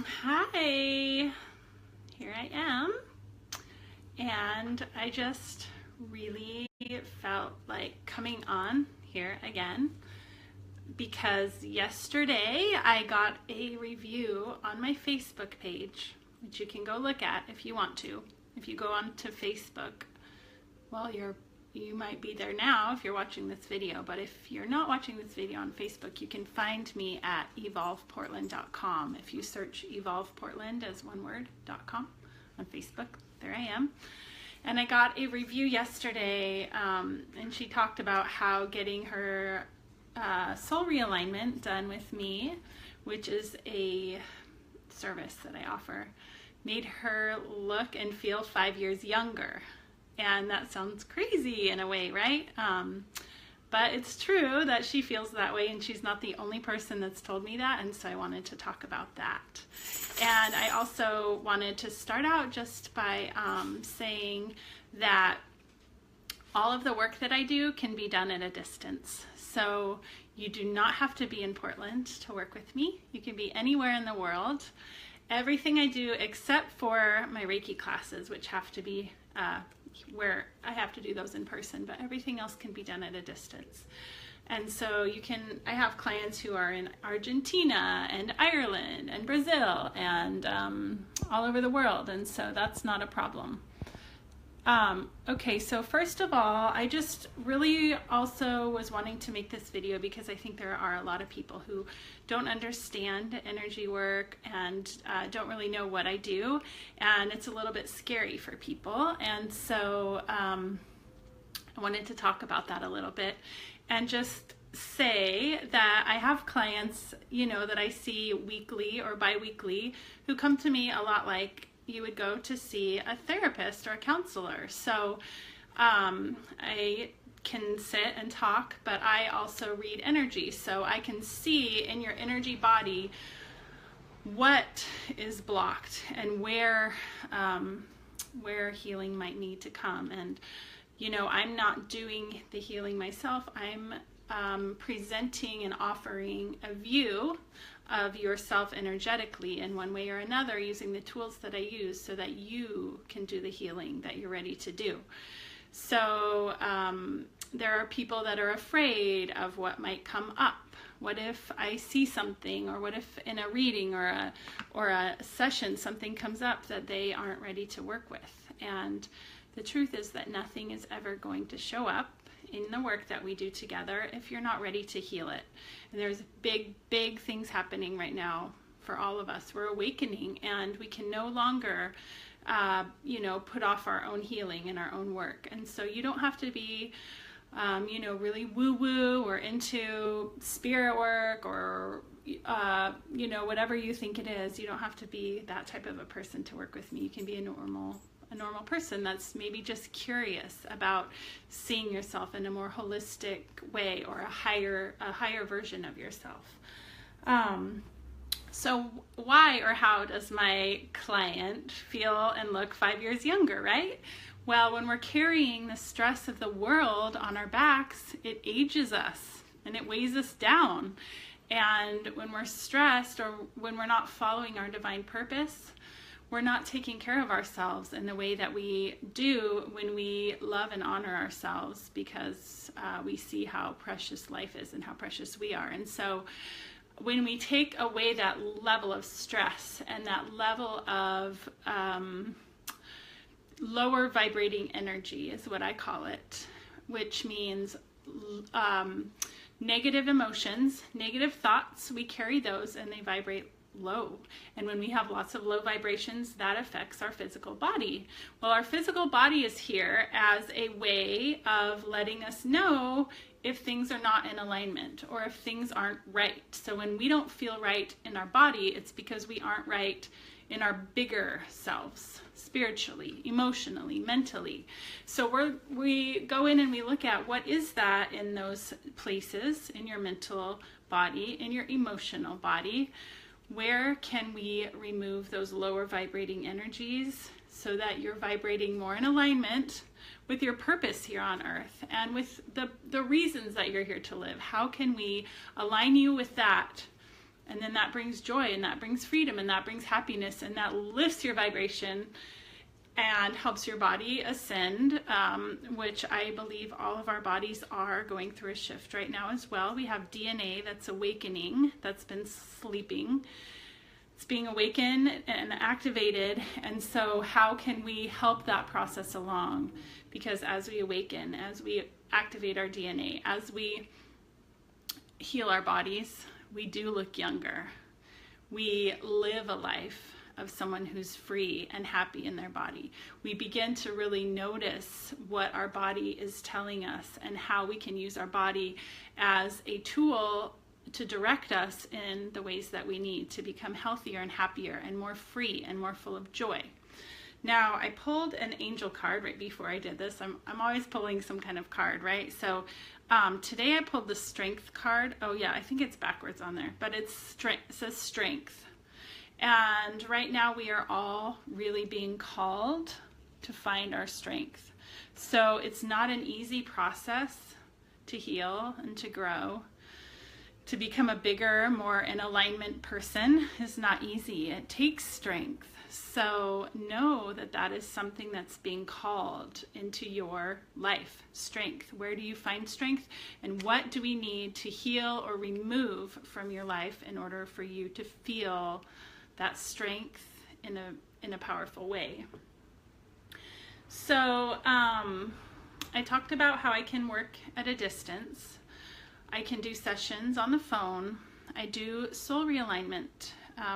Hi, here I am, and I just really felt like coming on here again because yesterday I got a review on my Facebook page, which you can go look at if you want to. If you go onto Facebook, well, you might be there now if you're watching this video, but if you're not watching this video on Facebook, you can find me at evolveportland.com. If you search evolveportland as one word.com on Facebook, there I am. And I got a review yesterday, and she talked about how getting her soul realignment done with me, which is a service that I offer, made her look and feel 5 years younger. And that sounds crazy in a way, right? But it's true that she feels that way, and she's not the only person that's told me that, and so I wanted to talk about that. And I also wanted to start out just by saying that all of the work that I do can be done at a distance. So you do not have to be in Portland to work with me. You can be anywhere in the world. Everything I do except for my Reiki classes, which have to be where I have to do those in person, but everything else can be done at a distance. And so I have clients who are in Argentina and Ireland and Brazil and all over the world, and so that's not a problem. Okay, so first of all, I just really also was wanting to make this video because I think there are a lot of people who don't understand energy work and don't really know what I do, and it's a little bit scary for people. And so I wanted to talk about that a little bit and just say that I have clients, that I see weekly or bi-weekly who come to me a lot like you would go to see a therapist or a counselor. So I can sit and talk, but I also read energy. So I can see in your energy body what is blocked and where healing might need to come. And, I'm not doing the healing myself. I'm presenting and offering a view of yourself energetically in one way or another using the tools that I use so that you can do the healing that you're ready to do. So there are people that are afraid of what might come up. What if I see something, or what if in a reading or a session something comes up that they aren't ready to work with? And the truth is that nothing is ever going to show up in the work that we do together if you're not ready to heal it. And there's big things happening right now for all of us. We're awakening, and we can no longer put off our own healing and our own work. And so you don't have to be really woo-woo or into spirit work or whatever you think it is. You don't have to be that type of a person to work with me. You can be a normal person that's maybe just curious about seeing yourself in a more holistic way, or a higher version of yourself. So why or how does my client feel and look 5 years younger, right? Well, when we're carrying the stress of the world on our backs, it ages us and it weighs us down. And when we're stressed, or when we're not following our divine purpose, we're not taking care of ourselves in the way that we do when we love and honor ourselves, because we see how precious life is and how precious we are. And so when we take away that level of stress and that level of lower vibrating energy is what I call it, which means negative emotions, negative thoughts, we carry those and they vibrate low. And when we have lots of low vibrations, that affects our physical body. Well, our physical body is here as a way of letting us know if things are not in alignment or if things aren't right. So when we don't feel right in our body, it's because we aren't right in our bigger selves, spiritually, emotionally, mentally. So we go in and we look at what is that in those places, in your mental body, in your emotional body. Where can we remove those lower vibrating energies so that you're vibrating more in alignment with your purpose here on earth and with the reasons that you're here to live? How can we align you with that And then that brings joy, and that brings freedom, and that brings happiness, and that lifts your vibration and helps your body ascend, which I believe all of our bodies are going through a shift right now as well. We have DNA that's awakening, that's been sleeping. It's being awakened and activated. And so how can we help that process along? Because as we awaken, as we activate our DNA, as we heal our bodies, we do look younger. We live a life of someone who's free and happy in their body. We begin to really notice what our body is telling us and how we can use our body as a tool to direct us in the ways that we need to become healthier and happier and more free and more full of joy. Now, I pulled an angel card right before I did this. I'm always pulling some kind of card, right? So today I pulled the strength card. Oh yeah, I think it's backwards on there, but it says strength. And right now we are all really being called to find our strength. So it's not an easy process to heal and to grow. To become a bigger, more in alignment person is not easy. It takes strength. So know that that is something that's being called into your life. Strength. Where do you find strength? And what do we need to heal or remove from your life in order for you to feel that strength in a powerful way? So I talked about how I can work at a distance. I can do sessions on the phone. I do soul realignment,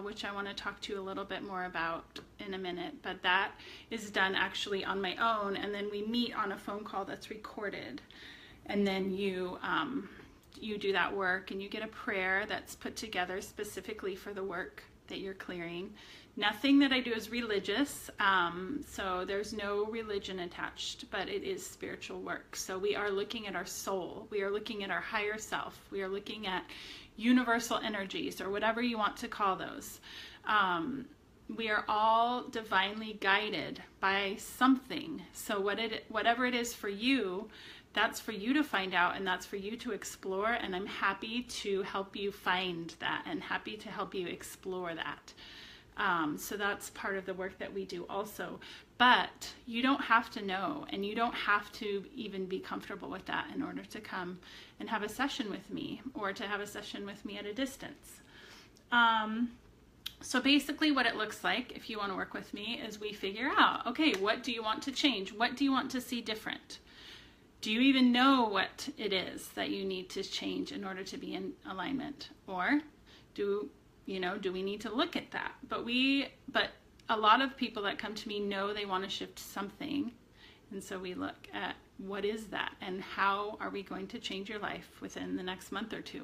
which I want to talk to you a little bit more about in a minute, but that is done actually on my own, and then we meet on a phone call that's recorded, and then you do that work, and you get a prayer that's put together specifically for the work that you're clearing. Nothing that I do is religious, so there's no religion attached, but it is spiritual work. So we are looking at our soul, we are looking at our higher self, we are looking at universal energies, or whatever you want to call those. We are all divinely guided by something. So whatever it is for you, that's for you to find out, and that's for you to explore, and I'm happy to help you find that and happy to help you explore that. So that's part of the work that we do also. But you don't have to know, and you don't have to even be comfortable with that in order to come and have a session with me, or to have a session with me at a distance. So basically what it looks like, if you want to work with me, is we figure out, okay, what do you want to change? What do you want to see different? Do you even know what it is that you need to change in order to be in alignment? Or do we need to look at that? But a lot of people that come to me know they want to shift something. And so we look at what is that, and how are we going to change your life within the next month or two?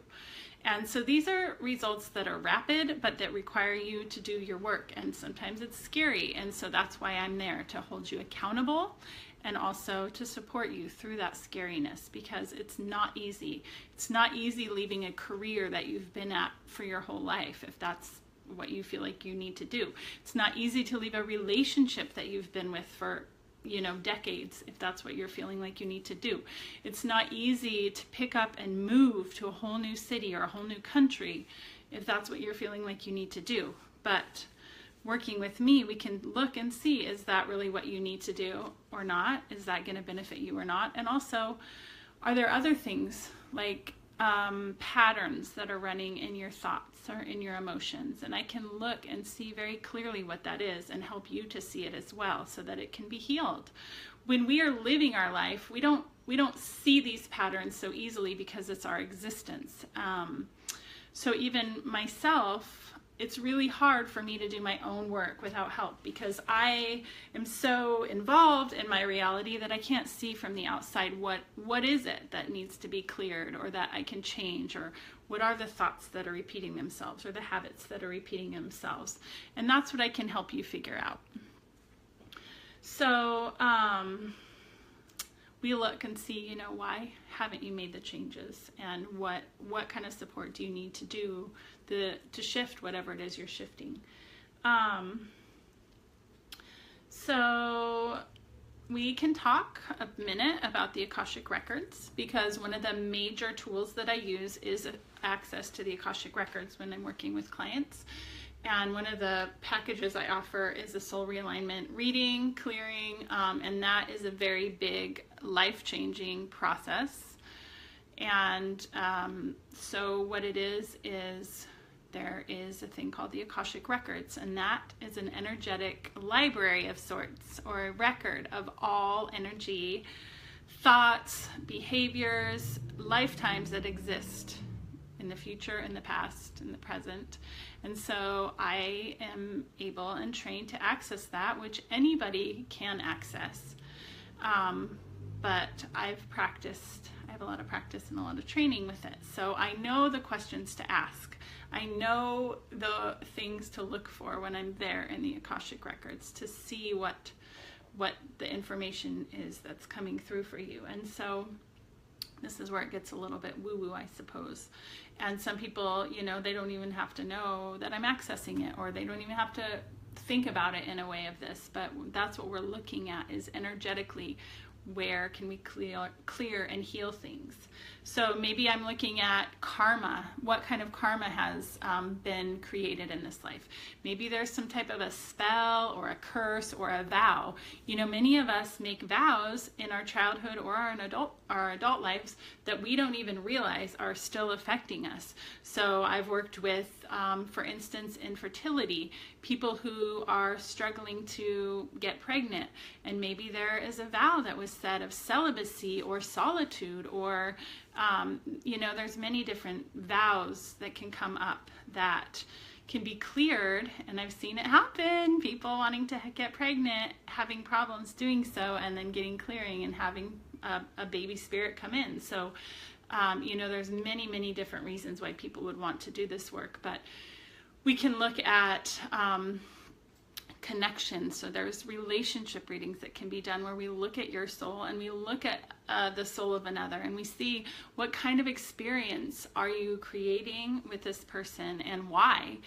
And so these are results that are rapid, but that require you to do your work. And sometimes it's scary. And so that's why I'm there, to hold you accountable and also to support you through that scariness, because it's not easy. It's not easy leaving a career that you've been at for your whole life, if that's what you feel like you need to do. It's not easy to leave a relationship that you've been with for decades, if that's what you're feeling like you need to do. It's not easy to pick up and move to a whole new city or a whole new country, if that's what you're feeling like you need to do. But working with me, we can look and see, is that really what you need to do or not? Is that going to benefit you or not? And also, are there other things like patterns that are running in your thoughts or in your emotions? And I can look and see very clearly what that is and help you to see it as well, so that it can be healed. When we are living our life, we don't see these patterns so easily because it's our existence. So even myself, it's really hard for me to do my own work without help, because I am so involved in my reality that I can't see from the outside what is it that needs to be cleared, or that I can change, or what are the thoughts that are repeating themselves, or the habits that are repeating themselves. And that's what I can help you figure out. So we look and see, why haven't you made the changes, and what kind of support do you need to do to shift whatever it is you're shifting. So we can talk a minute about the Akashic Records, because one of the major tools that I use is access to the Akashic Records when I'm working with clients. And one of the packages I offer is a soul realignment reading, clearing, and that is a very big life-changing process. And so what it is there is a thing called the Akashic Records, and that is an energetic library of sorts, or a record of all energy, thoughts, behaviors, lifetimes that exist in the future, in the past, in the present. And so I am able and trained to access that, which anybody can access. But I have a lot of practice and a lot of training with it. So I know the questions to ask. I know the things to look for when I'm there in the Akashic Records to see what the information is that's coming through for you. And so this is where it gets a little bit woo-woo, I suppose. And some people, they don't even have to know that I'm accessing it, or they don't even have to think about it in a way of this. But that's what we're looking at, is energetically, where can we clear and heal things. So maybe I'm looking at karma. What kind of karma has been created in this life? Maybe there's some type of a spell or a curse or a vow. Many of us make vows in our childhood or our adult lives that we don't even realize are still affecting us. So I've worked with, for instance, infertility, people who are struggling to get pregnant, and maybe there is a vow that was said of celibacy or solitude, or there's many different vows that can come up that can be cleared. And I've seen it happen, people wanting to get pregnant, having problems doing so, and then getting clearing and having a baby spirit come in. So there's many different reasons why people would want to do this work, but we can look at connection. So there's relationship readings that can be done where we look at your soul and we look at the soul of another, and we see what kind of experience are you creating with this person and why,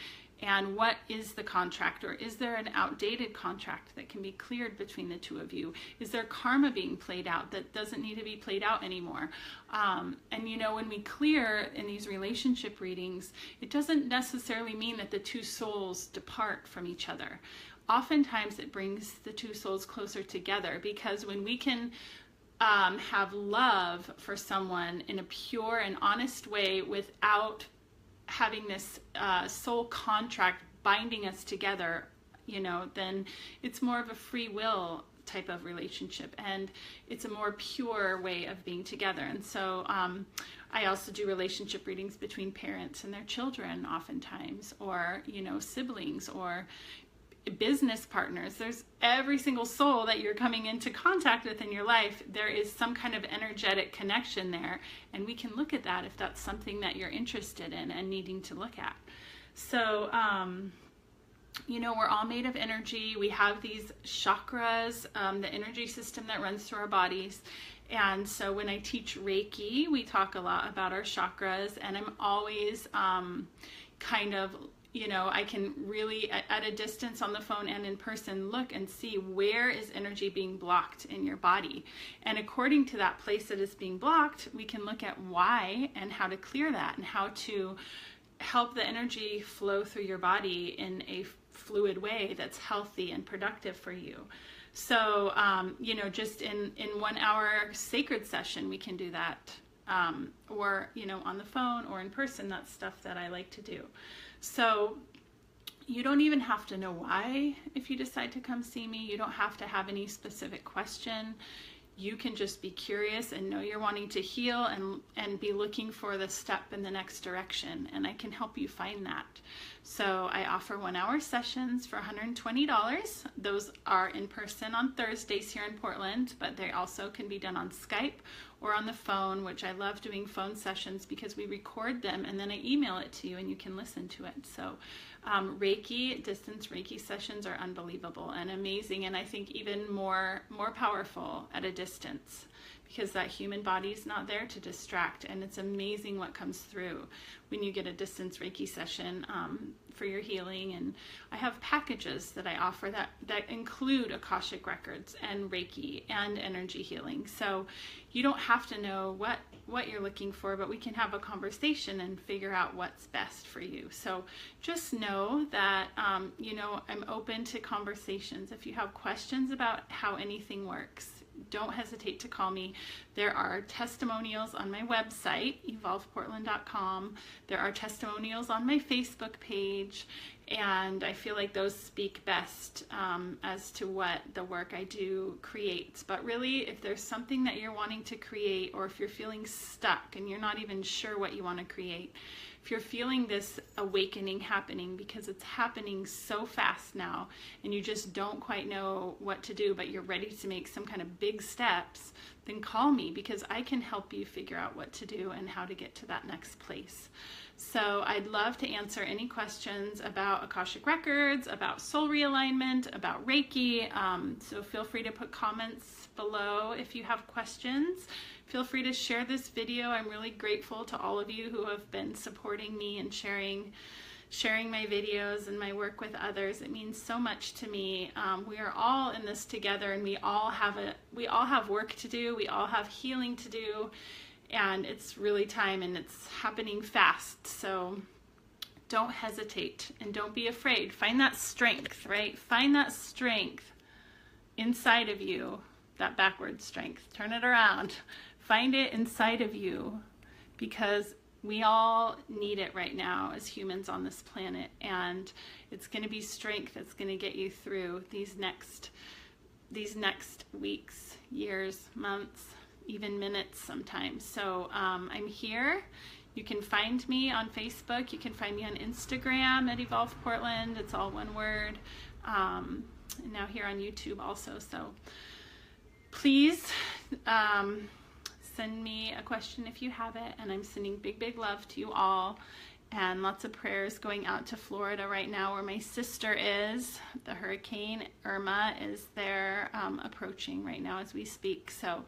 and what is the contract, or is there an outdated contract that can be cleared between the two of you? Is there karma being played out that doesn't need to be played out anymore? And when we clear in these relationship readings, it doesn't necessarily mean that the two souls depart from each other. Oftentimes it brings the two souls closer together, because when we can have love for someone in a pure and honest way without having this soul contract binding us together, then it's more of a free will type of relationship, and it's a more pure way of being together. And so I also do relationship readings between parents and their children oftentimes, or siblings, or business partners. There's every single soul that you're coming into contact with in your life, there is some kind of energetic connection there, and we can look at that if that's something that you're interested in and needing to look at. So we're all made of energy. We have these chakras, the energy system that runs through our bodies. And so when I teach Reiki, we talk a lot about our chakras, and I'm always I can really, at a distance on the phone and in person, look and see where is energy being blocked in your body. And according to that place that is being blocked, we can look at why and how to clear that, and how to help the energy flow through your body in a fluid way that's healthy and productive for you. So, just in 1 hour sacred session, we can do that. Or, on the phone or in person. That's stuff that I like to do. So you don't even have to know why if you decide to come see me. You don't have to have any specific question. You can just be curious and know you're wanting to heal, and be looking for the step in the next direction, and I can help you find that. So I offer 1 hour sessions for $120. Those are in person on Thursdays here in Portland, but they also can be done on Skype or on the phone, which I love doing phone sessions because we record them and then I email it to you and you can listen to it. So Reiki, distance Reiki sessions are unbelievable and amazing, and I think even more powerful at a distance, because that human body is not there to distract, and it's amazing what comes through when you get a distance Reiki session for your healing. And I have packages that I offer that include Akashic Records and Reiki and energy healing. So you don't have to know what what you're looking for, but we can have a conversation and figure out what's best for you. So just know that, you know, I'm open to conversations. If you have questions about how anything works, don't hesitate to call me. There are testimonials on my website, evolveportland.com. There are testimonials on my Facebook page, and I feel like those speak best as to what the work I do creates. But really, if there's something that you're wanting to create, or if you're feeling stuck and you're not even sure what you want to create, if you're feeling this awakening happening, because it's happening so fast now and you just don't quite know what to do, but you're ready to make some kind of big steps, then call me, because I can help you figure out what to do and how to get to that next place. So I'd love to answer any questions about Akashic Records, about soul realignment, about Reiki. So feel free to put comments below if you have questions. Feel free to share this video. I'm really grateful to all of you who have been supporting me and sharing my videos and my work with others. It means so much to me. We are all in this together, and we all have work to do. We all have healing to do, and it's really time, and it's happening fast. So don't hesitate and don't be afraid. Find that strength, right? Find that strength inside of you, that backward strength. Turn it around. Find it inside of you, because we all need it right now as humans on this planet, and it's going to be strength that's going to get you through these next weeks, years, months, even minutes sometimes. So I'm here. You can find me on Facebook. You can find me on Instagram at Evolve Portland. It's all one word. And now here on YouTube also. So please send me a question if you have it, and I'm sending big, big love to you all, and lots of prayers going out to Florida right now, where my sister is. The Hurricane Irma is there, approaching right now as we speak. So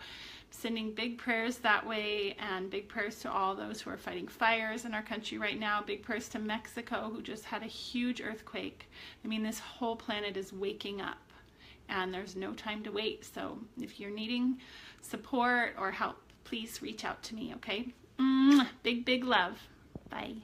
sending big prayers that way, and big prayers to all those who are fighting fires in our country right now. Big prayers to Mexico, who just had a huge earthquake. I mean, this whole planet is waking up, and there's no time to wait. So if you're needing support or help, please reach out to me, okay? Big, big love. Bye.